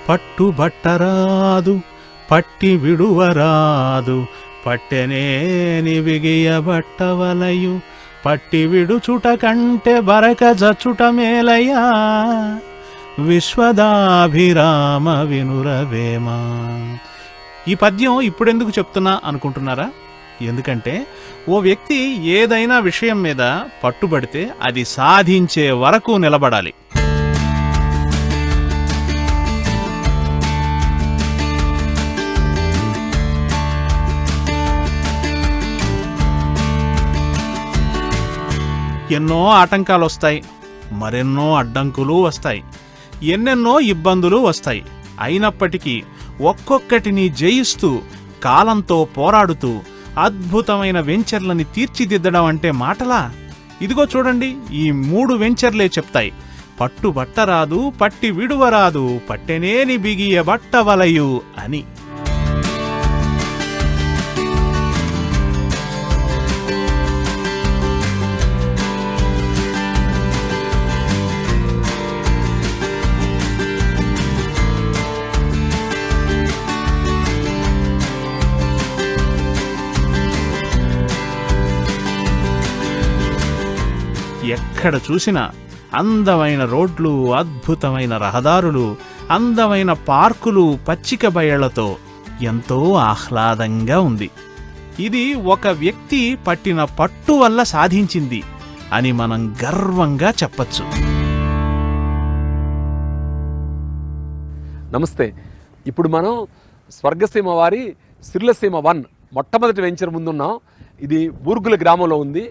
పట్టుబట్టరాదు పట్టి విడువరాదు పట్టెనేని బిగియబట్టవలయు పట్టి విడుచుట కంటే బరక జచ్చుట మేలయ్యా విశ్వదాభిరామ వినురవేమా. ఈ పద్యం ఇప్పుడెందుకు చెప్తున్నా అనుకుంటున్నారా? ఎందుకంటే ఓ వ్యక్తి ఏదైనా విషయం మీద పట్టుబడితే అది సాధించే వరకు నిలబడాలి. ఎన్నో ఆటంకాలు వస్తాయి, మరెన్నో అడ్డంకులు వస్తాయి, ఎన్నెన్నో ఇబ్బందులు వస్తాయి. అయినప్పటికీ ఒక్కొక్కటిని జయిస్తూ కాలంతో పోరాడుతూ అద్భుతమైన వెంచర్లని తీర్చిదిద్దడం అంటే మాటలా? ఇదిగో చూడండి, ఈ 3 వెంచర్లే చెప్తాయి. పట్టుబట్టరాదు పట్టి విడువరాదు పట్టెనేని బిగియ బట్టవలయు అని. ఎక్కడ చూసినా అందమైన రోడ్లు, అద్భుతమైన రహదారులు, అందమైన పార్కులు, పచ్చిక బయళ్లతో ఎంతో ఆహ్లాదంగా ఉంది. ఇది ఒక వ్యక్తి పట్టిన పట్టు వల్ల సాధించింది అని మనం గర్వంగా చెప్పచ్చు. నమస్తే. ఇప్పుడు మనం స్వర్గసీమ వారి సిర్లసీమ 1 మొట్టమొదటి వెంచర్ ముందున్నాం. ఇది బూర్గుల గ్రామంలో ఉంది.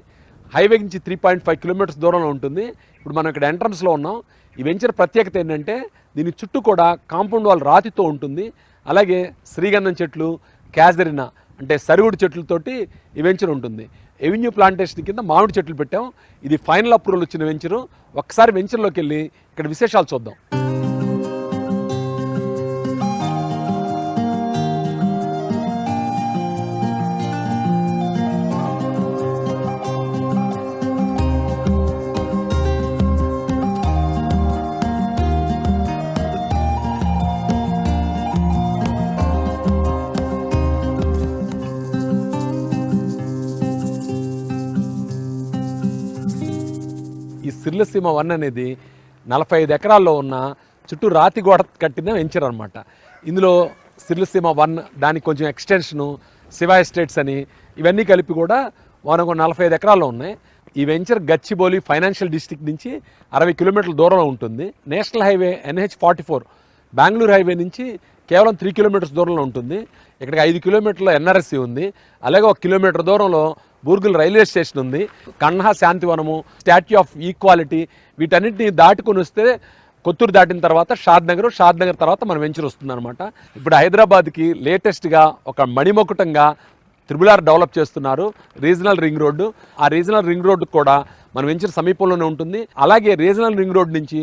హైవే నుంచి 3.5 కిలోమీటర్స్ దూరంలో ఉంటుంది. ఇప్పుడు మనం ఇక్కడ ఎంట్రన్స్లో ఉన్నాం. ఈ వెంచర్ ప్రత్యేకత ఏంటంటే దీని చుట్టూ కూడా కాంపౌండ్ వాల్ రాతితో ఉంటుంది. అలాగే శ్రీగంధం చెట్లు, క్యాజరినా అంటే సరుగుడు చెట్లతోటి ఈ వెంచర్ ఉంటుంది. ఎవెన్యూ ప్లాంటేషన్ కింద మామిడి చెట్లు పెట్టాం. ఇది ఫైనల్ అప్రూవల్ వచ్చిన వెంచరు. ఒకసారి వెంచర్లోకి వెళ్ళి ఇక్కడ విశేషాలు చూద్దాం. ఈ సిర్లసీమ 1 అనేది 45 ఎకరాల్లో ఉన్న చుట్టూ రాతి గోడ కట్టిన వెంచర్ అనమాట. ఇందులో సిర్లసీమ 1 దానికి కొంచెం ఎక్స్టెన్షను, శివ ఎస్టేట్స్ అని ఇవన్నీ కలిపి కూడా మనకు 45 ఎకరాల్లో ఉన్నాయి. ఈ వెంచర్ గచ్చిబౌలి ఫైనాన్షియల్ డిస్ట్రిక్ట్ నుంచి 60 కిలోమీటర్ల దూరంలో ఉంటుంది. National highway NH44 Bengaluru highway నుంచి కేవలం 3 కిలోమీటర్స్ దూరంలో ఉంటుంది. ఇక్కడికి 5 కిలోమీటర్ల NRSC ఉంది. అలాగే 1 కిలోమీటర్ దూరంలో బూర్గుల్ రైల్వే స్టేషన్ ఉంది. కన్హా శాంతివనము, స్టాట్యూ ఆఫ్ ఈక్వాలిటీ వీటన్నిటిని దాటుకుని వస్తే కొత్తూరు దాటిన తర్వాత షాద్ నగర్ తర్వాత మన వెంచర్ వస్తుంది అనమాట. ఇప్పుడు హైదరాబాద్కి లేటెస్ట్గా ఒక మణిమకుటంగా RRR డెవలప్ చేస్తున్నారు రీజనల్ రింగ్ రోడ్డు. ఆ రీజనల్ రింగ్ రోడ్డు కూడా మన వెంచర్ సమీపంలోనే ఉంటుంది. అలాగే రీజనల్ రింగ్ రోడ్ నుంచి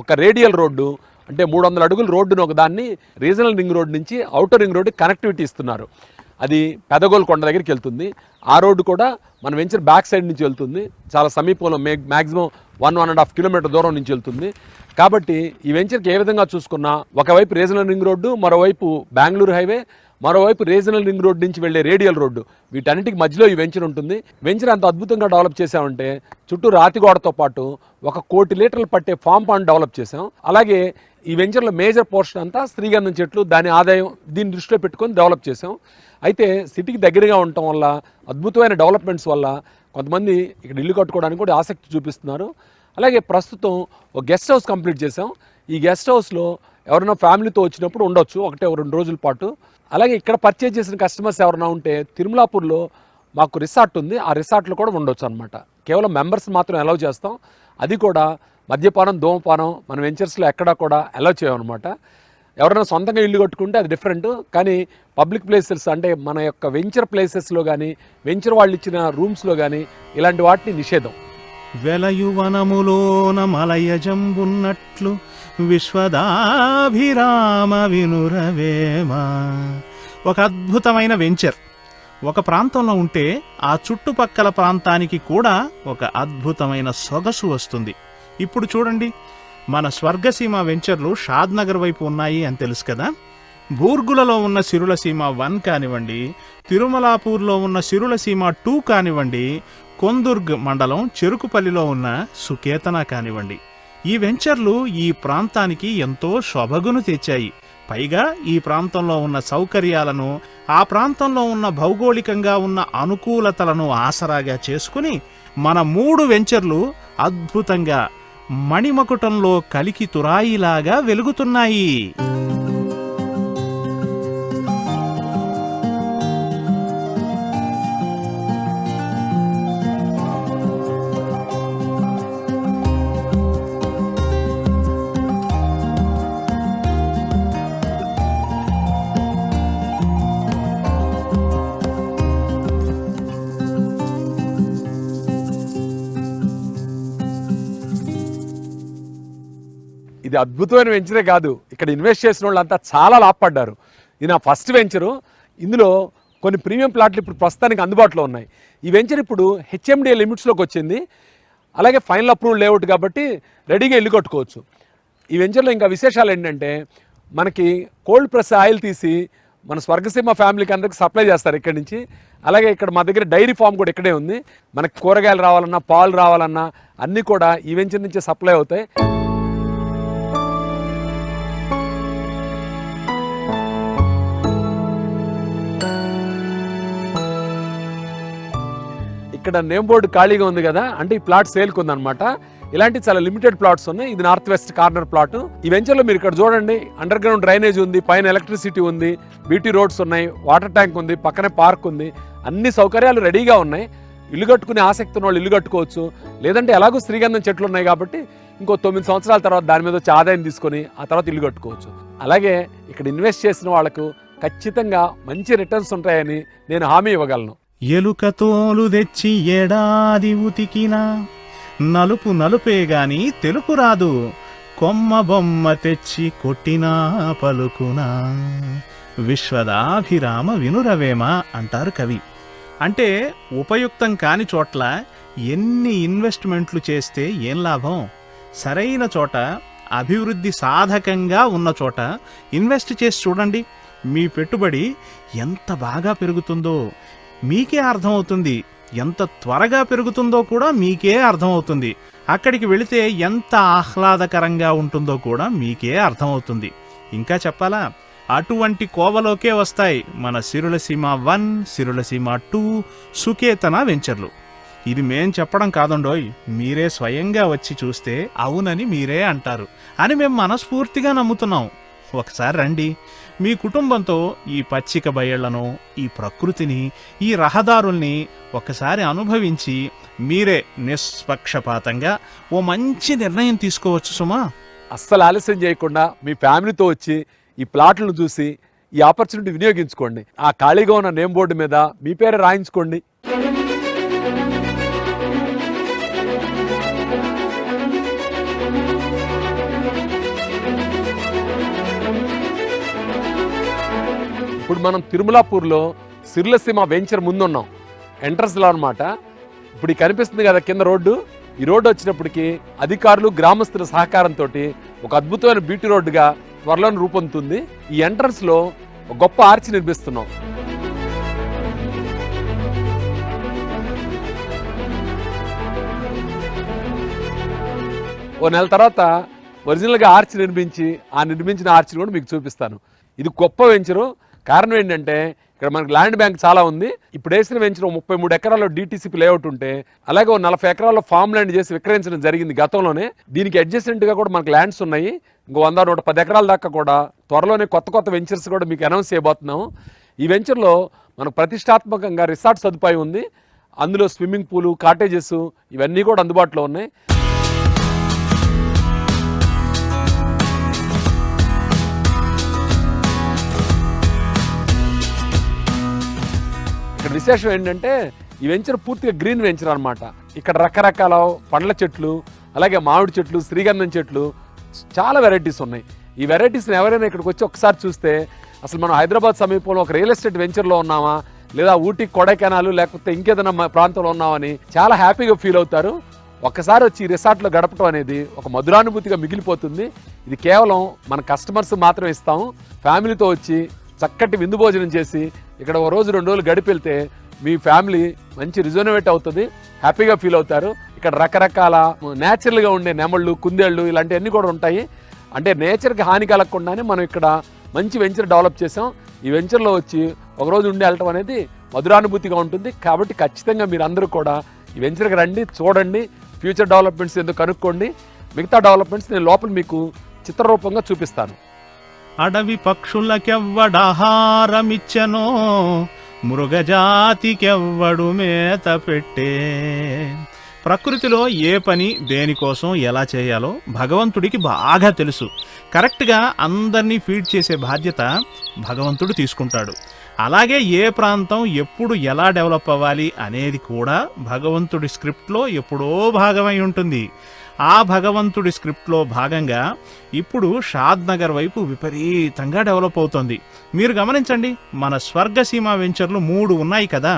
ఒక రేడియల్ రోడ్డు అంటే 300 అడుగుల రోడ్డును ఒక దాన్ని రీజనల్ రింగ్ రోడ్ నుంచి ఔటర్ రింగ్ రోడ్డు కనెక్టివిటీ ఇస్తున్నారు. అది పెదగోల్ కొండ దగ్గరికి వెళ్తుంది. ఆ రోడ్డు కూడా మన వెంచర్ బ్యాక్ సైడ్ నుంచి వెళ్తుంది. చాలా సమీపంలో మ్యాక్సిమం 1.5 కిలోమీటర్ దూరం నుంచి వెళ్తుంది. కాబట్టి ఈ వెంచర్కి ఏ విధంగా చూసుకున్నా ఒకవైపు రీజనల్ రింగ్ రోడ్డు, మరోవైపు బెంగళూరు హైవే, మరోవైపు రీజనల్ రింగ్ రోడ్ నుంచి వెళ్ళే రేడియల్ రోడ్డు, వీటన్నిటికి మధ్యలో ఈ వెంచర్ ఉంటుంది. వెంచర్ అంత అద్భుతంగా డెవలప్ చేసామంటే చుట్టూ రాతిగోడతో పాటు 1 కోటి లీటర్లు పట్టే ఫామ్ పాండ్ డెవలప్ చేసాం. అలాగే ఈ వెంచర్లో మేజర్ పోర్షన్ అంతా శ్రీగంధం చెట్లు, దాని ఆదాయం దీన్ని దృష్టిలో పెట్టుకొని డెవలప్ చేసాం. అయితే సిటీకి దగ్గరగా ఉండటం వల్ల, అద్భుతమైన డెవలప్మెంట్స్ వల్ల కొంతమంది ఇక్కడ ఇల్లు కట్టుకోవడానికి కూడా ఆసక్తి చూపిస్తున్నారు. అలాగే ప్రస్తుతం ఒక గెస్ట్ హౌస్ కంప్లీట్ చేసాం. ఈ గెస్ట్ హౌస్లో ఎవరైనా ఫ్యామిలీతో వచ్చినప్పుడు ఉండొచ్చు 1-2 రోజుల పాటు. అలాగే ఇక్కడ పర్చేజ్ చేసిన కస్టమర్స్ ఎవరైనా ఉంటే తిరుమలాపూర్లో మాకు రిసార్ట్ ఉంది. ఆ రిసార్ట్లో కూడా ఉండొచ్చు అనమాట. కేవలం మెంబర్స్ మాత్రం అలౌ చేస్తాం. అది కూడా మద్యపానం, ధూమపానం మన వెంచర్స్లో ఎక్కడా కూడా అలౌ చేయమన్నమాట. ఎవరైనా సొంతంగా ఇల్లు కట్టుకుంటే అది డిఫరెంట్. కానీ పబ్లిక్ ప్లేసెస్ అంటే మన యొక్క వెంచర్ ప్లేసెస్లో కానీ, వెంచర్ వాళ్ళు ఇచ్చిన రూమ్స్లో కానీ ఇలాంటి వాటిని నిషేధం. వెలయువనములోన మలయజంబున్నట్లు విశ్వదాభిరామ వినురవేమ. ఒక అద్భుతమైన వెంచర్ ఒక ప్రాంతంలో ఉంటే ఆ చుట్టుపక్కల ప్రాంతానికి కూడా ఒక అద్భుతమైన సొగసు వస్తుంది. ఇప్పుడు చూడండి, మన స్వర్గసీమ వెంచర్లు షాద్నగర్ వైపు ఉన్నాయి అని తెలుసు కదా. బూర్గులలో ఉన్న సిరులసీమ 1 కానివ్వండి, తిరుమలాపూర్లో ఉన్న సిరులసీమ 2 కానివ్వండి, కొందుర్గ్ మండలం చెరుకుపల్లిలో ఉన్న సుకేతన కానివ్వండి, ఈ వెంచర్లు ఈ ప్రాంతానికి ఎంతో శోభగును తెచ్చాయి. పైగా ఈ ప్రాంతంలో ఉన్న సౌకర్యాలను, ఆ ప్రాంతంలో ఉన్న భౌగోళికంగా ఉన్న అనుకూలతలను ఆసరాగా చేసుకుని మన 3 వెంచర్లు అద్భుతంగా మణిమకుటంలో కలికి తురాయిలాగా వెలుగుతున్నాయి. ఇది అద్భుతమైన వెంచరే కాదు, ఇక్కడ ఇన్వెస్ట్ చేసిన వాళ్ళంతా చాలా లాభపడ్డారు. ఇది నా ఫస్ట్ వెంచరు. ఇందులో కొన్ని ప్రీమియం ప్లాట్లు ఇప్పుడు ప్రస్తుతానికి అందుబాటులో ఉన్నాయి. ఈ వెంచర్ ఇప్పుడు హెచ్ఎండిఏ లిమిట్స్లోకి వచ్చింది. అలాగే ఫైనల్ అప్రూవల్ లేఅవుట్ కాబట్టి రెడీగా ఇల్లు కట్టుకోవచ్చు. ఈ వెంచర్లో ఇంకా విశేషాలు ఏంటంటే, మనకి కోల్డ్ ప్రెస్ ఆయిల్ తీసి మన స్వర్గసీమ ఫ్యామిలీకి అందరికి సప్లై చేస్తారు ఇక్కడి నుంచి. అలాగే ఇక్కడ మా దగ్గర డైరీ ఫామ్ కూడా ఇక్కడే ఉంది. మనకి కూరగాయలు రావాలన్నా, పాలు రావాలన్నా అన్నీ కూడా ఈ వెంచర్ నుంచే సప్లై అవుతాయి. ఇక్కడ నేమ్ బోర్డు ఖాళీగా ఉంది కదా, అంటే ఈ ప్లాట్ సేల్కి ఉందన్నమాట. ఇలాంటి చాలా లిమిటెడ్ ప్లాట్స్ ఉన్నాయి. ఇది నార్త్ వెస్ట్ కార్నర్ ప్లాట్. ఈ వెంచర్లో మీరు ఇక్కడ చూడండి, అండర్ గ్రౌండ్ డ్రైనేజ్ ఉంది, పైన ఎలక్ట్రిసిటీ ఉంది, బీటీ రోడ్స్ ఉన్నాయి, వాటర్ ట్యాంక్ ఉంది, పక్కనే పార్క్ ఉంది. అన్ని సౌకర్యాలు రెడీగా ఉన్నాయి. ఇల్లు కట్టుకునే ఆసక్తి ఉన్న వాళ్ళు ఇల్లు కట్టుకోవచ్చు. లేదంటే ఎలాగో శ్రీగంధం చెట్లు ఉన్నాయి కాబట్టి ఇంకో 9 సంవత్సరాల తర్వాత దాని మీద వచ్చి ఆదాయం తీసుకొని ఆ తర్వాత ఇల్లు కట్టుకోవచ్చు. అలాగే ఇక్కడ ఇన్వెస్ట్ చేసిన వాళ్ళకు ఖచ్చితంగా మంచి రిటర్న్స్ ఉంటాయని నేను హామీ ఇవ్వగలను. ఎలుక తోలు తెచ్చి ఏడాది ఉతికినా నలుపు నలుపే గాని తెలుపు రాదు, కొమ్మ బొమ్మ తెచ్చి కొట్టినా పలుకునా, విశ్వదాభిరామ వినురవేమ అంటారు కవి. అంటే ఉపయుక్తం కాని చోట్ల ఎన్ని ఇన్వెస్ట్మెంట్లు చేస్తే ఏం లాభం? సరైన చోట, అభివృద్ధి సాధకంగా ఉన్న చోట ఇన్వెస్ట్ చేసి చూడండి. మీ పెట్టుబడి ఎంత బాగా పెరుగుతుందో మీకే అర్థమవుతుంది. ఎంత త్వరగా పెరుగుతుందో కూడా మీకే అర్థమవుతుంది. అక్కడికి వెళితే ఎంత ఆహ్లాదకరంగా ఉంటుందో కూడా మీకే అర్థమవుతుంది. ఇంకా చెప్పాలా, అటువంటి కోవలోకే వస్తాయి మన సిరులసీమ 1, సిరులసీమ 2, సుకేతన వెంచర్లు. ఇది మేం చెప్పడం కాదండోయ్, మీరే స్వయంగా వచ్చి చూస్తే అవునని మీరే అంటారు అని మేము మనస్ఫూర్తిగా నమ్ముతున్నాం. ఒకసారి రండి, మీ కుటుంబంతో ఈ పచ్చిక బయళ్లను, ఈ ప్రకృతిని, ఈ రహదారుల్ని ఒకసారి అనుభవించి మీరే నిష్పక్షపాతంగా ఓ మంచి నిర్ణయం తీసుకోవచ్చు సుమా. అస్సలు ఆలస్యం చేయకుండా మీ ఫ్యామిలీతో వచ్చి ఈ ప్లాట్లను చూసి ఈ ఆపర్చునిటీ వినియోగించుకోండి. ఆ ఖాళీగా ఉన్న నేమ్ బోర్డు మీద మీ పేరే రాయించుకోండి. ఇప్పుడు మనం తిరుమలాపూర్లో సిరులసీమ వెంచర్ ముందున్నాం, ఎంట్రన్స్లో అనమాట. ఇప్పుడు ఈ కనిపిస్తుంది కదా కింద రోడ్డు, ఈ రోడ్డు వచ్చినప్పటికీ అధికారులు, గ్రామస్తుల సహకారంతో ఒక అద్భుతమైన బీటీ రోడ్డుగా త్వరలో రూపొందుతుంది. ఈ ఎంట్రన్స్లో ఒక గొప్ప ఆర్చ్ నిర్మిస్తున్నాం. ఓ నెల తర్వాత ఒరిజినల్గా ఆర్చ్ నిర్మించి, ఆ నిర్మించిన ఆర్చ్ని కూడా మీకు చూపిస్తాను. ఇది గొప్ప వెంచరు. కారణం ఏంటంటే ఇక్కడ మనకి ల్యాండ్ బ్యాంక్ చాలా ఉంది. ఇప్పుడు వేసిన వెంచర్ 33 ఎకరాల్లో DTCP లేఅవుట్ ఉంటే, అలాగే 40 ఎకరాల్లో ఫామ్ ల్యాండ్ చేసి విక్రయించడం జరిగింది గతంలోనే. దీనికి అడ్జసెంట్గా కూడా మనకు ల్యాండ్స్ ఉన్నాయి. ఇంకో 100-110 ఎకరాల దాకా కూడా త్వరలోనే కొత్త వెంచర్స్ కూడా మీకు అనౌన్స్ చేయబోతున్నాము. ఈ వెంచర్లో మనకు ప్రతిష్టాత్మకంగా రిసార్ట్ సదుపాయం ఉంది. అందులో స్విమ్మింగ్ పూలు, కాటేజెస్ ఇవన్నీ కూడా అందుబాటులో ఉన్నాయి. ఇక్కడ విశేషం ఏంటంటే ఈ వెంచర్ పూర్తిగా గ్రీన్ వెంచర్ అనమాట. ఇక్కడ రకరకాల పండ్ల చెట్లు, అలాగే మామిడి చెట్లు, శ్రీగంధం చెట్లు, చాలా వెరైటీస్ ఉన్నాయి. ఈ వెరైటీస్ని ఎవరైనా ఇక్కడికి వచ్చి ఒకసారి చూస్తే అసలు మనం హైదరాబాద్ సమీపంలో ఒక రియల్ ఎస్టేట్ వెంచర్లో ఉన్నామా, లేదా ఊటీ, కొడైకెనాల్, లేకపోతే ఇంకేదైనా ప్రాంతంలో ఉన్నామని చాలా హ్యాపీగా ఫీల్ అవుతారు. ఒక్కసారి వచ్చి రిసార్ట్లో గడపడం అనేది ఒక మధురానుభూతిగా మిగిలిపోతుంది. ఇది కేవలం మన కస్టమర్స్ మాత్రమే ఇస్తాము. ఫ్యామిలీతో వచ్చి చక్కటి విందు భోజనం చేసి ఇక్కడ ఒక రోజు 2 రోజులు గడిపి వెళ్తే మీ ఫ్యామిలీ మంచి రిజోనేట్ అవుతుంది, హ్యాపీగా ఫీల్ అవుతారు. ఇక్కడ రకరకాల న్యాచురల్గా ఉండే నెమళ్ళు, కుందేళ్ళు ఇలాంటివన్నీ కూడా ఉంటాయి. అంటే నేచర్కి హాని కలగకుండానే మనం ఇక్కడ మంచి వెంచర్ డెవలప్ చేసాం. ఈ వెంచర్లో వచ్చి ఒకరోజు ఉండి వెళ్ళటం అనేది మధురానుభూతిగా ఉంటుంది. కాబట్టి ఖచ్చితంగా మీరు అందరూ కూడా ఈ వెంచర్కి రండి, చూడండి, ఫ్యూచర్ డెవలప్మెంట్స్ ఎందుకు కనుక్కోండి. మిగతా డెవలప్మెంట్స్ నేను లోపల మీకు చిత్రరూపంగా చూపిస్తాను. అడవి పక్షులకెవ్వడాహారమిచ్చనో, మృగజాతికెవ్వడు మేత పెట్టే. ప్రకృతిలో ఏ పని దేనికోసం ఎలా చేయాలో భగవంతుడికి బాగా తెలుసు. కరెక్ట్గా అందరినీ ఫీడ్ చేసే బాధ్యత భగవంతుడు తీసుకుంటాడు. అలాగే ఏ ప్రాంతం ఎప్పుడు ఎలా డెవలప్ అవ్వాలి అనేది కూడా భగవంతుడి స్క్రిప్ట్లో ఎప్పుడో భాగమై ఉంటుంది. ఆ భగవంతుడి స్క్రిప్ట్లో భాగంగా ఇప్పుడు షాద్ నగర్ వైపు విపరీతంగా డెవలప్ అవుతోంది. మీరు గమనించండి, మన స్వర్గసీమ వెంచర్లు 3 ఉన్నాయి కదా.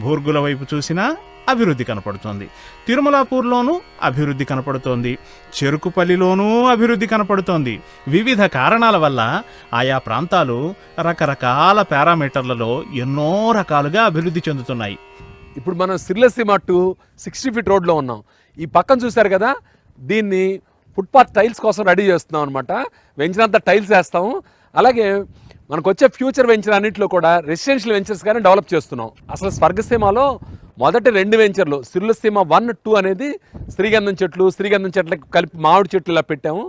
భూర్గుల వైపు చూసినా అభివృద్ధి కనపడుతోంది, తిరుమలాపూర్లోనూ అభివృద్ధి కనపడుతోంది, చెరుకుపల్లిలోనూ అభివృద్ధి కనపడుతోంది. వివిధ కారణాల వల్ల ఆయా ప్రాంతాలు రకరకాల పారామీటర్లలో ఎన్నో రకాలుగా అభివృద్ధి చెందుతున్నాయి. ఇప్పుడు మనం సిర్లసీమ టు 60 ఫీట్ రోడ్లో ఉన్నాం. ఈ పక్కన చూశారు కదా, దీన్ని ఫుట్పాత్ టైల్స్ కోసం రెడీ చేస్తున్నాం అనమాట. వెంచర్ అంతా టైల్స్ వేస్తాము. అలాగే మనకు వచ్చే ఫ్యూచర్ వెంచర్ అన్నింటిలో కూడా రెసిడెన్షియల్ వెంచర్స్ కానీ డెవలప్ చేస్తున్నాం. అసలు స్వర్గసీమలో మొదటి 2 వెంచర్లు సిర్లసీమ 1, 2 అనేది శ్రీగంధం చెట్లకి కలిపి మామిడి చెట్లు ఇలా పెట్టాము.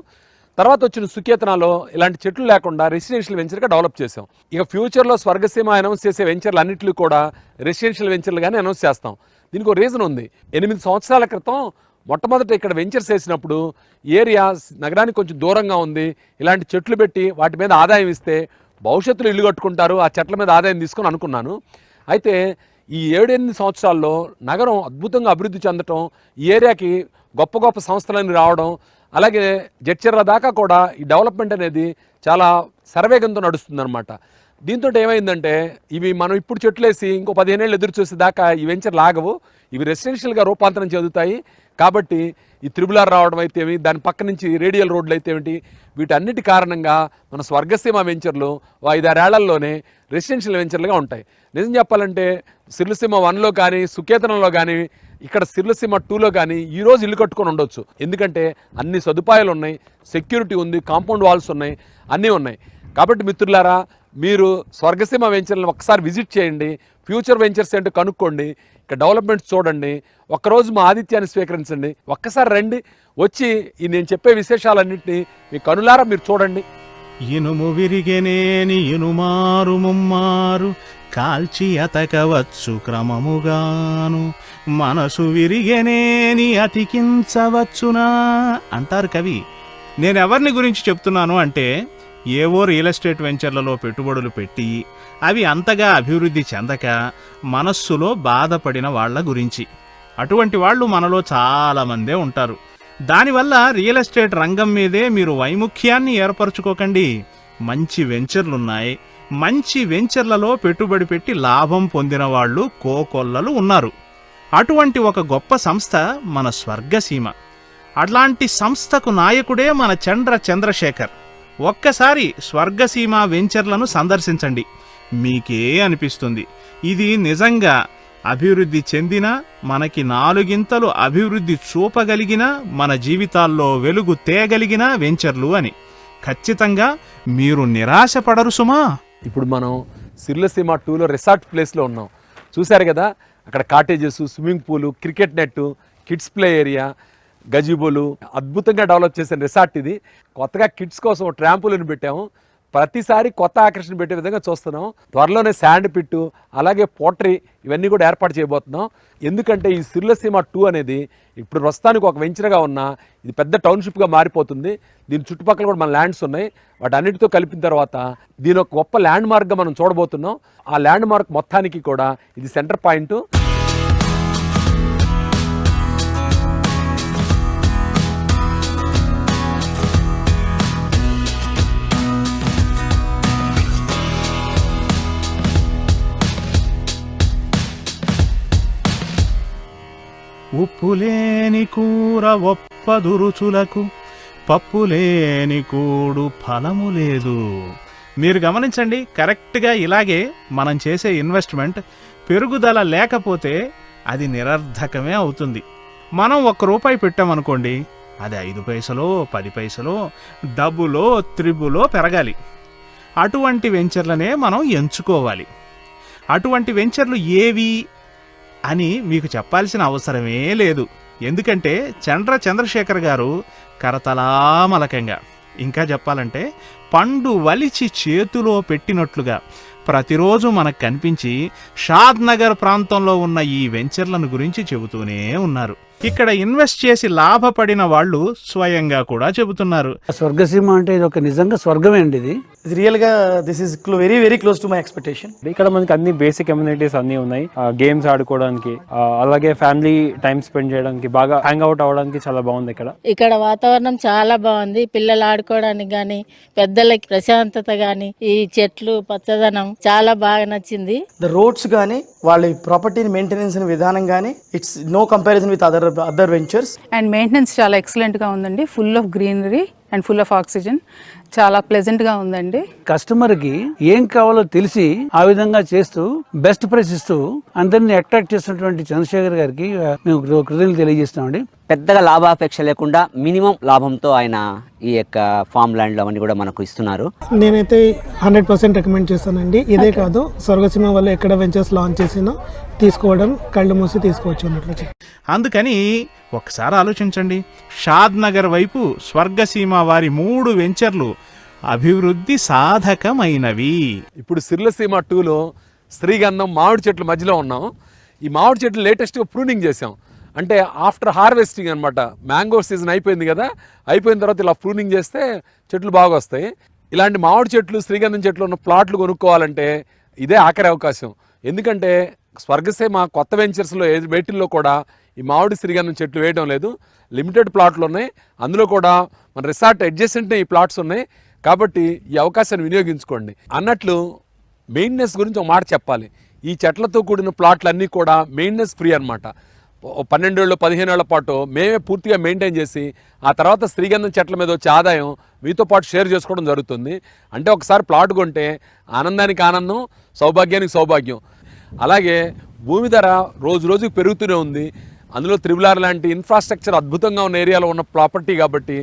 తర్వాత వచ్చిన సుకేతనాలో ఇలాంటి చెట్లు లేకుండా రెసిడెన్షియల్ వెంచర్గా డెవలప్ చేసాం. ఇక ఫ్యూచర్లో స్వర్గసీమ అనౌన్స్ చేసే వెంచర్లు అన్నింటిలో కూడా రెసిడెన్షియల్ వెంచర్లు కానీ అనౌన్స్ చేస్తాం. దీనికి ఒక రీజన్ ఉంది. 8 సంవత్సరాల క్రితం మొట్టమొదట ఇక్కడ వెంచర్స్ వేసినప్పుడు ఏరియా నగరానికి కొంచెం దూరంగా ఉంది. ఇలాంటి చెట్లు పెట్టి వాటి మీద ఆదాయం ఇస్తే భవిష్యత్తులో ఇల్లు కట్టుకుంటారు, ఆ చెట్ల మీద ఆదాయం తీసుకొని అనుకున్నాను. అయితే ఈ 7-8 సంవత్సరాల్లో నగరం అద్భుతంగా అభివృద్ధి చెందటం, ఈ ఏరియాకి గొప్ప గొప్ప సంస్థలన్నీ రావడం, అలాగే జడ్చర్ల దాకా కూడా ఈ డెవలప్మెంట్ అనేది చాలా శరవేగంతో నడుస్తుందన్నమాట. దీంతో ఏమైందంటే ఇవి మనం ఇప్పుడు చెట్లేసి ఇంకో 15 ఏళ్ళు ఎదురు చూసే దాకా ఈ వెంచర్ లాగవు. ఇవి రెసిడెన్షియల్గా రూపాంతరం చెందుతాయి. కాబట్టి ఈ త్రిబులార్ రావడం అయితేమి, దాని పక్క నుంచి రేడియల్ రోడ్లు అయితేమిటి, వీటన్నిటి కారణంగా మన స్వర్గసీమ వెంచర్లు 5-6 ఏళ్లలోనే రెసిడెన్షియల్ వెంచర్లుగా ఉంటాయి. నిజం చెప్పాలంటే సిర్లసీమ 1లో కానీ, సుకేతనంలో కానీ, ఇక్కడ సిర్లసీమ 2లో కానీ ఈరోజు ఇల్లు కట్టుకొని ఉండొచ్చు. ఎందుకంటే అన్ని సదుపాయాలు ఉన్నాయి, సెక్యూరిటీ ఉంది, కాంపౌండ్ వాల్స్ ఉన్నాయి, అన్నీ ఉన్నాయి. కాబట్టి మిత్రులారా, మీరు స్వర్గసీమ వెంచర్లను ఒకసారి విజిట్ చేయండి, ఫ్యూచర్ వెంచర్స్ ఏంటో కనుక్కోండి, ఇక్కడ డెవలప్మెంట్స్ చూడండి. ఒక్కరోజు మా ఆతిథ్యాన్ని స్వీకరించండి, ఒక్కసారి రండి, వచ్చి ఈ నేను చెప్పే విశేషాలన్నింటినీ మీ కనులారా మీరు చూడండి. ఇనుము విరిగెనేని ఇనుమారు ముమ్మారు కాల్చి అతకవచ్చు క్రమముగాను, మనసు విరిగెనేని అతికించవచ్చునా అంటారు కవి. నేనెవరిని గురించి చెప్తున్నాను అంటే, ఏవో రియల్ ఎస్టేట్ వెంచర్లలో పెట్టుబడులు పెట్టి అవి అంతగా అభివృద్ధి చెందక మనస్సులో బాధపడిన వాళ్ల గురించి. అటువంటి వాళ్ళు మనలో చాలామందే ఉంటారు. దానివల్ల రియల్ ఎస్టేట్ రంగం మీదే మీరు వైముఖ్యాన్ని ఏర్పరచుకోకండి. మంచి వెంచర్లున్నాయి, మంచి వెంచర్లలో పెట్టుబడి పెట్టి లాభం పొందిన వాళ్ళు కోకొల్లలు ఉన్నారు. అటువంటి ఒక గొప్ప సంస్థ మన స్వర్గసీమ. అట్లాంటి సంస్థకు నాయకుడే మన చంద్రశేఖర్. ఒక్కసారి స్వర్గసీమ వెంచర్లను సందర్శించండి, మీకే అనిపిస్తుంది ఇది నిజంగా అభివృద్ధి చెందిన, మనకి 4 గింతలు అభివృద్ధి చూపగలిగిన, మన జీవితాల్లో వెలుగు తేగలిగిన వెంచర్లు అని. ఖచ్చితంగా మీరు నిరాశపడరు సుమా. ఇప్పుడు మనం సిర్లసీమ 2లో రిసార్ట్ ప్లేస్లో ఉన్నాం. చూశారు కదా, అక్కడ కాటేజెస్, స్విమ్మింగ్ పూలు, cricket net, kids play area, గజిబోలు, అద్భుతంగా డెవలప్ చేసిన రిసార్ట్ ఇది. కొత్తగా కిడ్స్ కోసం ట్రాంపులను పెట్టాము. ప్రతిసారి కొత్త ఆకర్షణ పెట్టే విధంగా చూస్తున్నాం. త్వరలోనే శాండ్ పిట్టు, అలాగే పోట్రీ ఇవన్నీ కూడా ఏర్పాటు చేయబోతున్నాం. ఎందుకంటే ఈ సిర్లసీమ 2 అనేది ఇప్పుడు ప్రస్తుతానికి ఒక వెంచర్గా ఉన్న ఇది పెద్ద టౌన్షిప్గా మారిపోతుంది. దీని చుట్టుపక్కల కూడా మన ల్యాండ్స్ ఉన్నాయి. వాటి అన్నిటితో కలిపిన తర్వాత దీని ఒక గొప్ప ల్యాండ్ మార్క్గా మనం చూడబోతున్నాం. ఆ ల్యాండ్ మార్క్ మొత్తానికి కూడా ఇది సెంటర్ పాయింట్. ఉప్పు ఉప్పులేని కూర ఒప్పదు రుచులకు, పప్పులేని కూడు ఫలము లేదు. మీరు గమనించండి, కరెక్ట్గా ఇలాగే మనం చేసే ఇన్వెస్ట్మెంట్ పెరుగుదల లేకపోతే అది నిరర్ధకమే అవుతుంది. మనం ₹1 పెట్టామనుకోండి, అది 5 పైసలో 10 పైసలో డబ్బులో త్రిబులో పెరగాలి. అటువంటి వెంచర్లనే మనం ఎంచుకోవాలి. అటువంటి వెంచర్లు ఏవి అని మీకు చెప్పాల్సిన అవసరమే లేదు. ఎందుకంటే చంద్రశేఖర్ గారు కరతలామలకంగా, ఇంకా చెప్పాలంటే పండు వలిచి చేతిలో పెట్టినట్లుగా ప్రతిరోజు మనకు కనిపించి షాద్నగర్ ప్రాంతంలో ఉన్న ఈ వెంచర్లను గురించి చెబుతూనే ఉన్నారు. ఇక్కడ ఇన్వెస్ట్ చేసి లాభపడిన వాళ్ళు స్వయంగా కూడా చెబుతున్నారు. స్వర్గసీమ అంటే ఇది ఒక నిజంగా స్వర్గమే అండి. ఇది రియల్గా this is very very close to my expectation. ఇక్కడ మనకి అన్ని బేసిక్ కమ్యూనిటీస్ అన్ని ఉన్నాయి. గేమ్స్ ఆడుకోవడానికి, అలాగే ఫ్యామిలీ టైం స్పెండ్ చేయడానికి, బాగా హ్యాంగ్ అవుట్ అవ్వడానికి చాలా బాగుంది. ఇక్కడ వాతావరణం చాలా బాగుంది. పిల్లలు ఆడుకోవడానికి గాని, పెద్దలకి ప్రశాంతత గాని, ఈ చెట్లు పచ్చదనం చాలా బాగా నచ్చింది. ద రోడ్స్ గానీ, వాళ్ళ ప్రాపర్టీని మెయింటెనెన్స్ విధానం గానీ, it's no comparison with other ventures. And maintenance చాలా ఎక్సలెంట్ గా ఉందండి. Full of greenery and full of oxygen. చాలా ప్లెజెంట్ గా ఉందండి. కస్టమర్ కి ఏం కావాలో తెలిసి ఆ విధంగా చేస్తూ బెస్ట్ ప్రైస్ ఇస్తూ అందరినీ అట్రాక్ట్ చేస్తున్నటువంటి చంద్రశేఖర్ గారికి మేము కృతజ్ఞతలు తెలియజేస్తామండి. పెద్దగా లాభాపేక్ష లేకుండా మినిమం లాభంతో ఆయన ఈ యొక్క ఫామ్ ల్యాండ్లు అవన్నీ కూడా మనకు ఇస్తున్నారు. నేనైతే 100% రికమెండ్ చేస్తానండి. ఇదే కాదు, స్వర్గసీమ వల్ల ఎక్కడ వెంచర్స్ లాంచ్ చేసినా తీసుకోవడం, కళ్ళు మూసి తీసుకోవచ్చు అన్నట్లు. అందుకని ఒకసారి ఆలోచించండి, షాద్నగర్ వైపు స్వర్గసీమ వారి 3 వెంచర్లు అభివృద్ధి సాధకమైనవి. ఇప్పుడు సిర్లసీమ 2లో శ్రీగంధం మామిడి చెట్ల మధ్యలో ఉన్నాం. ఈ మామిడి చెట్లు లేటెస్ట్గా ప్రూనింగ్ చేసాం. అంటే ఆఫ్టర్ హార్వెస్టింగ్ అనమాట. మ్యాంగో సీజన్ అయిపోయింది కదా, అయిపోయిన తర్వాత ఇలా ప్రూనింగ్ చేస్తే చెట్లు బాగా వస్తాయి. ఇలాంటి మామిడి చెట్లు, శ్రీగంధం చెట్లు ఉన్న ప్లాట్లు కొనుక్కోవాలంటే ఇదే ఆఖరి అవకాశం. ఎందుకంటే స్వర్గసీమ కొత్త వెంచర్స్లో వేటిల్లో కూడా ఈ మామిడి శ్రీగంధం చెట్లు వేయడం లేదు. లిమిటెడ్ ప్లాట్లు ఉన్నాయి. అందులో కూడా మన రిసార్ట్ అడ్జసెంట్నే ఈ ప్లాట్స్ ఉన్నాయి. కాబట్టి ఈ అవకాశాన్ని వినియోగించుకోండి. అన్నట్లు మెయింటెనెన్స్ గురించి ఒక మాట చెప్పాలి. ఈ చెట్లతో కూడిన ప్లాట్లన్నీ కూడా మెయింటెనెన్స్ ఫ్రీ అనమాట. 12 ఏళ్ళు 15 ఏళ్ల పాటు మేమే పూర్తిగా మెయింటైన్ చేసి ఆ తర్వాత శ్రీగంధం చెట్ల మీద వచ్చే ఆదాయం మీతో పాటు షేర్ చేసుకోవడం జరుగుతుంది. అంటే ఒకసారి ప్లాట్ కొంటే ఆనందానికి ఆనందం, సౌభాగ్యానికి సౌభాగ్యం. అలాగే భూమి ధర రోజు రోజుకి పెరుగుతూనే ఉంది. అందులో త్రిబుల్ లాంటి ఇన్ఫ్రాస్ట్రక్చర్ అద్భుతంగా ఉన్న ఏరియాలో ఉన్న ప్రాపర్టీ కాబట్టి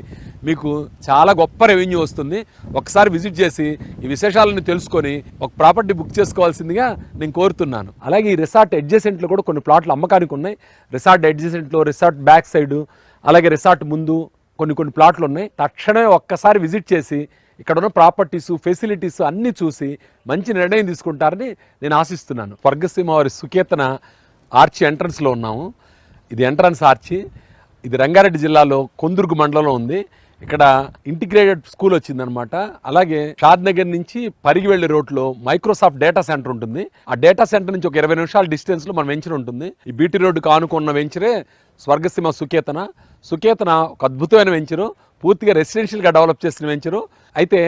మీకు చాలా గొప్ప రెవెన్యూ వస్తుంది. ఒకసారి విజిట్ చేసి ఈ విశేషాలను తెలుసుకొని ఒక ప్రాపర్టీ బుక్ చేసుకోవాల్సిందిగా నేను కోరుతున్నాను. అలాగే ఈ రిసార్ట్ అడ్జసెంట్లో కూడా కొన్ని ప్లాట్లు అమ్మకానికి ఉన్నాయి. రిసార్ట్ అడ్జసెంట్లో, రిసార్ట్ బ్యాక్ సైడు, అలాగే రిసార్ట్ ముందు కొన్ని ప్లాట్లు ఉన్నాయి. తక్షణమే ఒక్కసారి విజిట్ చేసి ఇక్కడ ఉన్న ప్రాపర్టీసు, ఫెసిలిటీస్ అన్నీ చూసి మంచి నిర్ణయం తీసుకుంటారని నేను ఆశిస్తున్నాను. స్వర్గసీమ వారి సుకేతన ఆర్చి ఎంట్రన్స్లో ఉన్నాము. ఇది ఎంట్రన్స్ ఆర్చి. ఇది రంగారెడ్డి జిల్లాలో కొందుర్గు మండలంలో ఉంది. ఇక్కడ ఇంటిగ్రేటెడ్ స్కూల్ వచ్చిందనమాట. అలాగే షాద్నగర్ నుంచి పరిగి వెళ్ళే రోడ్లో మైక్రోసాఫ్ట్ డేటా సెంటర్ ఉంటుంది. ఆ డేటా సెంటర్ నుంచి ఒక 20 నిమిషాల డిస్టెన్స్లో మన వెంచర్ ఉంటుంది. ఈ బీటీ రోడ్డుకు ఆనుకున్న వెంచరే స్వర్గసీమ సుకేతన. సుకేతన ఒక అద్భుతమైన వెంచరు, పూర్తిగా రెసిడెన్షియల్గా డెవలప్ చేసిన వెంచరు. అయితే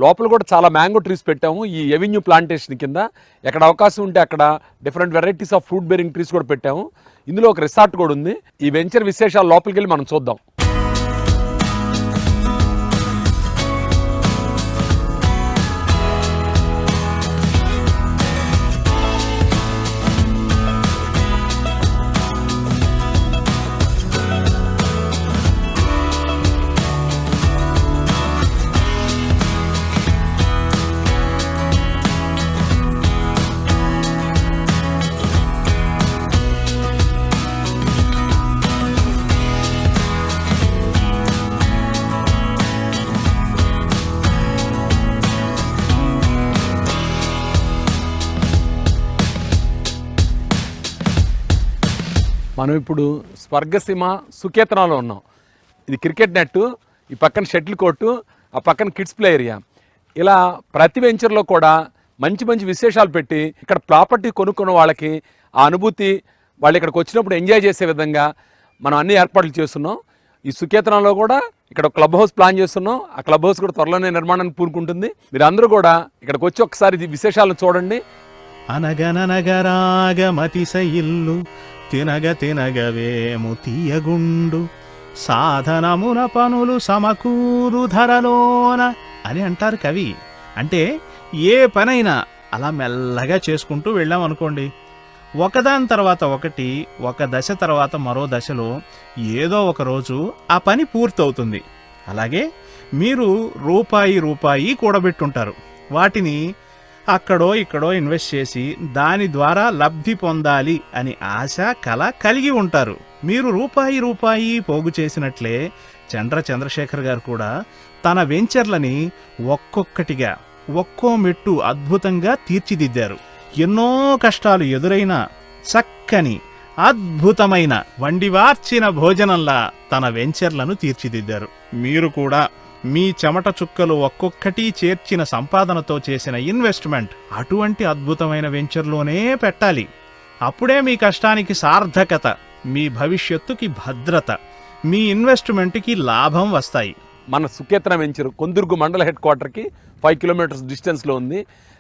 లోపల కూడా చాలా మ్యాంగో ట్రీస్ పెట్టాము ఈ ఎవెన్యూ ప్లాంటేషన్ కింద. ఎక్కడ అవకాశం ఉంటే అక్కడ different varieties of fruit bearing trees కూడా పెట్టాము. ఇందులో ఒక రిసార్ట్ కూడా ఉంది. ఈ వెంచర్ విశేషాలు లోపలికి వెళ్ళి మనం చూద్దాం. మనం ఇప్పుడు స్వర్గసీమ సుకేతనాలో ఉన్నాం. ఇది క్రికెట్ నెట్టు, ఈ పక్కన షటిల్ కోర్టు, ఆ పక్కన కిడ్స్ ప్లే ఏరియా. ఇలా ప్రతి వెంచర్లో కూడా మంచి మంచి విశేషాలు పెట్టి ఇక్కడ ప్రాపర్టీ కొనుక్కున్న వాళ్ళకి ఆ అనుభూతి, వాళ్ళు ఇక్కడికి వచ్చినప్పుడు ఎంజాయ్ చేసే విధంగా మనం అన్ని ఏర్పాట్లు చేస్తున్నాం. ఈ సుకేతనంలో కూడా ఇక్కడ క్లబ్ హౌస్ ప్లాన్ చేస్తున్నాం. ఆ క్లబ్ హౌస్ కూడా త్వరలోనే నిర్మాణానికి పూనుకుంటుంది. మీరు అందరూ కూడా ఇక్కడికి వచ్చి ఒకసారి విశేషాలను చూడండి. అనగననగరాగమతిశ ఇల్లు తినగవేము తీయగుండు సాధనమున పనులు సమకూరు ధరలోన అని అంటారు కవి. అంటే ఏ పనైనా అలా మెల్లగా చేసుకుంటూ వెళ్ళామనుకోండి, ఒకదాని తర్వాత ఒకటి, ఒక దశ తర్వాత మరో దశలో ఏదో ఒక రోజు ఆ పని పూర్తవుతుంది. అలాగే మీరు రూపాయి కూడబెట్టుంటారు. వాటిని అక్కడో ఇక్కడో ఇన్వెస్ట్ చేసి దాని ద్వారా లబ్ధి పొందాలి అని ఆశ, కల కలిగి ఉంటారు. మీరు రూపాయి పోగు చేసినట్లే చంద్రశేఖర్ గారు కూడా తన వెంచర్లని ఒక్కొక్కటిగా ఒక్కో మెట్టు అద్భుతంగా తీర్చిదిద్దారు. ఎన్నో కష్టాలు ఎదురైనా చక్కని అద్భుతమైన వండివార్చిన భోజనంలా తన వెంచర్లను తీర్చిదిద్దారు. మీరు కూడా మీ చెమట చుక్కలు ఒక్కొక్కటి చేర్చిన సంపాదనతో చేసిన ఇన్వెస్ట్మెంట్ అటువంటి అద్భుతమైన వెంచర్లోనే పెట్టాలి. అప్పుడే మీ కష్టానికి సార్థకత, మీ భవిష్యత్తుకి భద్రత, మీ ఇన్వెస్ట్మెంట్కి లాభం వస్తాయి. మన సుకేతన వెంచర్ కొందుర్గు మండల హెడ్ క్వార్టర్కి 5 కిలోమీటర్స్ డిస్టెన్స్లో ఉంది.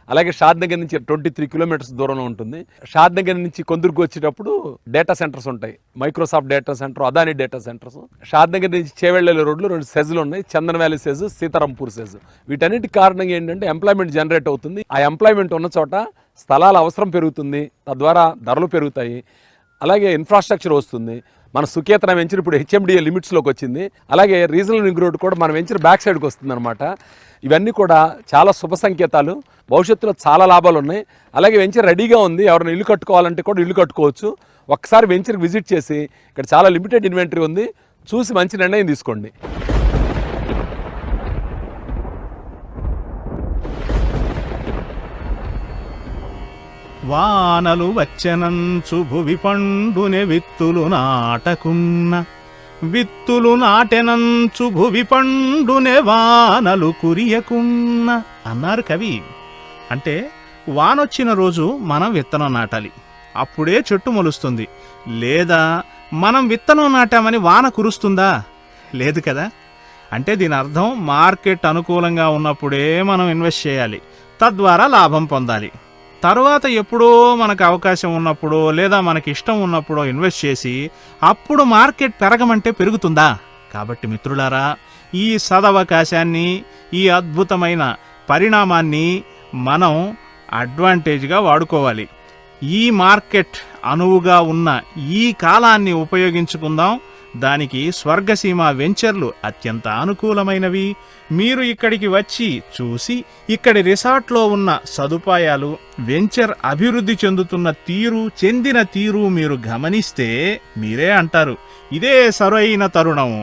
అలాగే షాద్ నగర్ నుంచి 23 కిలోమీటర్స్ దూరంలో ఉంటుంది. షాద్ నగర్ నుంచి కొందుర్గు వచ్చేటప్పుడు డేటా సెంటర్స్ ఉంటాయి. Microsoft data center, Adani data centers. Shadnagar నుంచి చేవెళ్ళ రోడ్లు 2 సెజ్లు ఉన్నాయి, Chandan valley SEZ, Sitarampur SEZ. వీటన్నిటి కారణంగా ఏంటంటే ఎంప్లాయ్మెంట్ జనరేట్ అవుతుంది. ఆ ఎంప్లాయ్మెంట్ ఉన్న చోట స్థలాల అవసరం పెరుగుతుంది, తద్వారా ధరలు పెరుగుతాయి. అలాగే ఇన్ఫ్రాస్ట్రక్చర్ వస్తుంది. మన సుకేతన వెంచర్ ఇప్పుడు హెచ్ఎండిఏ లిమిట్స్లోకి వచ్చింది. అలాగే రీజనల్ రింగ్ రోడ్ కూడా మన వెంచర్ బ్యాక్ సైడ్కి వస్తుంది అనమాట. ఇవన్నీ కూడా చాలా శుభ సంకేతాలు. భవిష్యత్తులో చాలా లాభాలు ఉన్నాయి. అలాగే వెంచర్ రెడీగా ఉంది. ఎవరైనా ఇల్లు కట్టుకోవాలంటే కూడా ఇల్లు కట్టుకోవచ్చు. ఒక్కసారి వెంచర్కి విజిట్ చేసి ఇక్కడ చాలా లిమిటెడ్ ఇన్వెంటరీ ఉంది, చూసి మంచి నిర్ణయం తీసుకోండి. వానలు వచ్చనంచు భువి పండునే విత్తులు నాటెనంచు భువి పండునే వానలు కురియకున్న అన్నారు కవి. అంటే వానొచ్చిన రోజు మనం విత్తనం నాటాలి, అప్పుడే చెట్టు మొలుస్తుంది. లేదా మనం విత్తనం నాటామని వాన కురుస్తుందా? లేదు కదా. అంటే దీని అర్థం మార్కెట్ అనుకూలంగా ఉన్నప్పుడే మనం ఇన్వెస్ట్ చేయాలి, తద్వారా లాభం పొందాలి. తర్వాత ఎప్పుడో మనకు అవకాశం ఉన్నప్పుడో లేదా మనకి ఇష్టం ఉన్నప్పుడో ఇన్వెస్ట్ చేసి అప్పుడు మార్కెట్ పెరగమంటే పెరుగుతుందా? కాబట్టి మిత్రులారా, ఈ సదవకాశాన్ని, ఈ అద్భుతమైన పరిణామాన్ని మనం అడ్వాంటేజ్గా వాడుకోవాలి. ఈ మార్కెట్ అనువుగా ఉన్న ఈ కాలాన్ని ఉపయోగించుకుందాం. దానికి స్వర్గసీమ వెంచర్లు అత్యంత అనుకూలమైనవి. మీరు ఇక్కడికి వచ్చి చూసి ఇక్కడి రిసార్ట్లో ఉన్న సదుపాయాలు, వెంచర్ అభివృద్ధి చెందిన తీరు మీరు గమనిస్తే మీరే అంటారు, ఇదే సరైన తరుణం,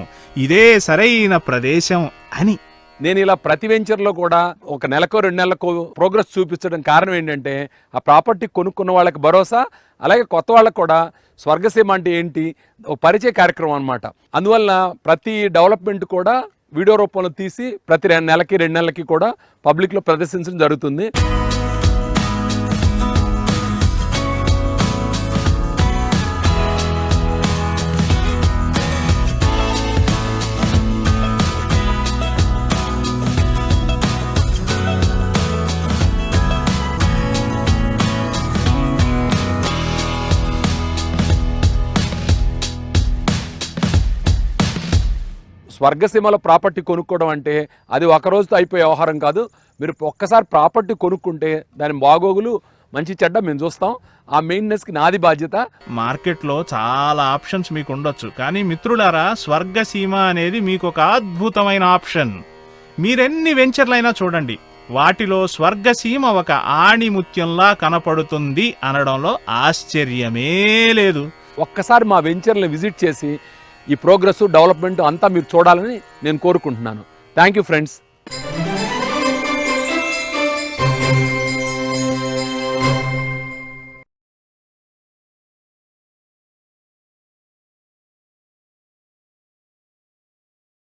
ఇదే సరైన ప్రదేశం అని. నేను ఇలా ప్రతి వెంచర్లో కూడా ఒక నెలకో 2 నెలలకు ప్రోగ్రెస్ చూపించడం కారణం ఏంటంటే ఆ ప్రాపర్టీ కొనుక్కున్న వాళ్ళకి భరోసా, అలాగే కొత్త వాళ్ళకు కూడా స్వర్గసీమ అంటే ఏంటి ఒక పరిచయ కార్యక్రమం అన్నమాట. అందువల్ల ప్రతి డెవలప్మెంట్ కూడా వీడియో రూపంలో తీసి ప్రతి 2 నెలలకి కూడా పబ్లిక్లో ప్రదర్శించడం జరుగుతుంది. స్వర్గసీమలో ప్రాపర్టీ కొనుక్కోవడం అంటే అది ఒక రోజుతో అయిపోయే వ్యవహారం కాదు. మీరు ఒక్కసారి ప్రాపర్టీ కొనుక్కుంటే దాని బాగోగులు, మంచి చెడ్డ మేము చూస్తాం. ఆ మెయింటెనెన్స్కి నాది బాధ్యత. మార్కెట్లో చాలా ఆప్షన్స్ మీకు ఉండొచ్చు, కానీ మిత్రులారా, స్వర్గసీమ అనేది మీకు ఒక అద్భుతమైన ఆప్షన్. మీరెన్ని వెంచర్లైనా చూడండి, వాటిలో స్వర్గసీమ ఒక ఆణిముత్యంలా కనపడుతుంది అనడంలో ఆశ్చర్యమే లేదు. ఒక్కసారి మా వెంచర్ని విజిట్ చేసి ఈ ప్రోగ్రెస్, డెవలప్మెంట్ అంతా మీరు చూడాలని నేను కోరుకుంటున్నాను. Thank you friends.